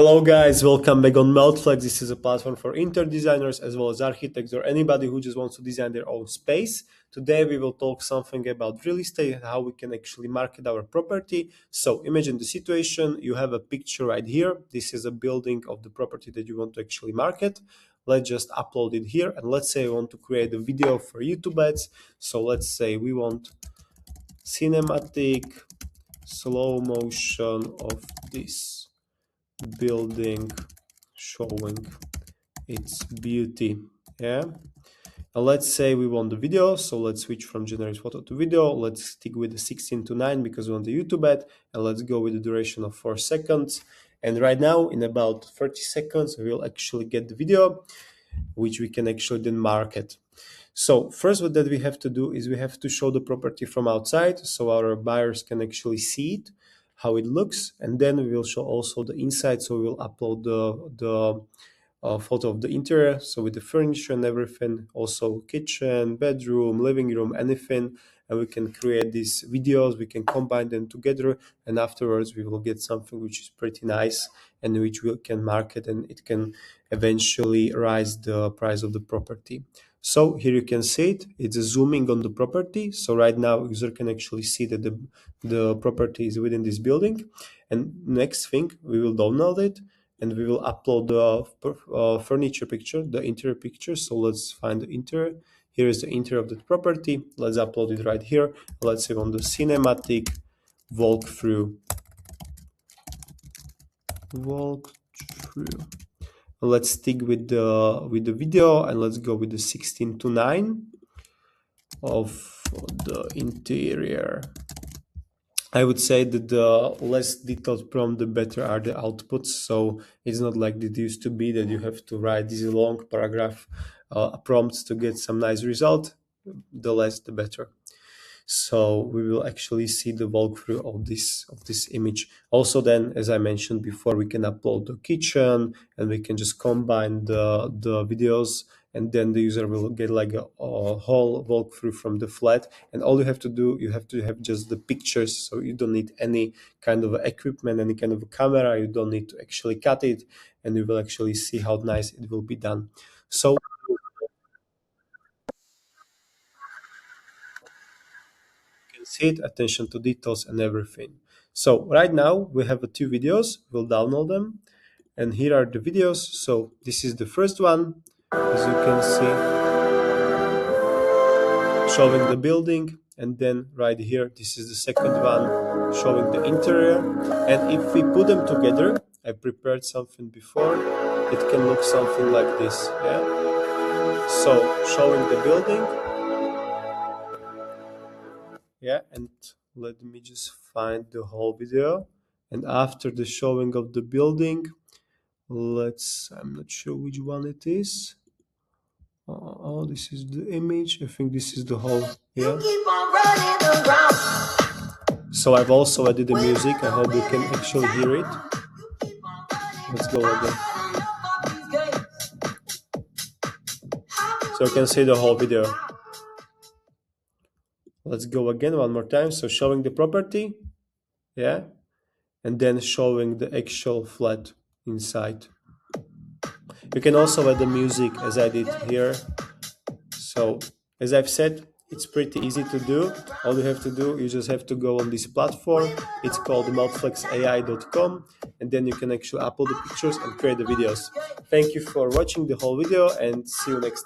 Hello guys, welcome back on Meltflex. This is a platform for interior designers as well as architects or anybody who just wants to design their own space. Today we will talk something about real estate and how we can actually market our property. So imagine the situation, you have a picture right here. This is a building of the property that you want to actually market. Let's just upload it here, and let's say we want to create a video for YouTube ads. So let's say we want cinematic slow motion of this building showing its beauty. And let's say we want the video, so let's switch from generate photo to video. Let's stick with the 16:9 because we want the YouTube ad, and let's go with the duration of 4 seconds. And right now, in about 30 seconds, we'll actually get the video, which we can actually then market. So first, what that we have to do is we have to show the property from outside so our buyers can actually see it, how it looks, and then we will show also the inside. So we will upload the photo of the interior, so with the furniture and everything, also kitchen, bedroom, living room, anything, and we can create these videos, we can combine them together, and afterwards we will get something which is pretty nice and which we can market, and it can eventually rise the price of the property. So here you can see it, it's zooming on the property. So right now user can actually see that the property is within this building. And next thing, we will download it and we will upload the furniture picture, the interior picture. So let's find the interior. Here is the interior of the property. Let's upload it right here. Let's say on the cinematic walkthrough. Let's stick with the video, and let's go with the 16:9 of the interior. I would say that the less detailed prompt, the better are the outputs. So it's not like it used to be that you have to write these long paragraph prompts to get some nice result. The less, the better. So we will actually see the walkthrough of this image. Also then, as I mentioned before, we can upload the kitchen and we can just combine the videos, and then the user will get like a whole walkthrough from the flat. And all you have to do, you have to have just the pictures, so you don't need any kind of equipment, any kind of a camera. You don't need to actually cut it, and you will actually see how nice it will be done. So see it, attention to details and everything. So right now we have 2 videos, we'll download them, and here are the videos. So this is the first one, as you can see, showing the building, and then right here this is the second one showing the interior. And if we put them together, I prepared something before, it can look something like this. So showing the building, and let me just find the whole video. And after the showing of the building, I'm not sure which one it is. Oh, this is the image. I think this is the whole. So I've also added the music. I hope you can actually hear it. Let's go again. So you can see the whole video. Let's go again one more time. So showing the property, and then showing the actual flat inside. You can also add the music as I did here. So as I've said, it's pretty easy to do. All you have to do, you just have to go on this platform. It's called MeltflexAI.com, and then you can actually upload the pictures and create the videos. Thank you for watching the whole video, and see you next time.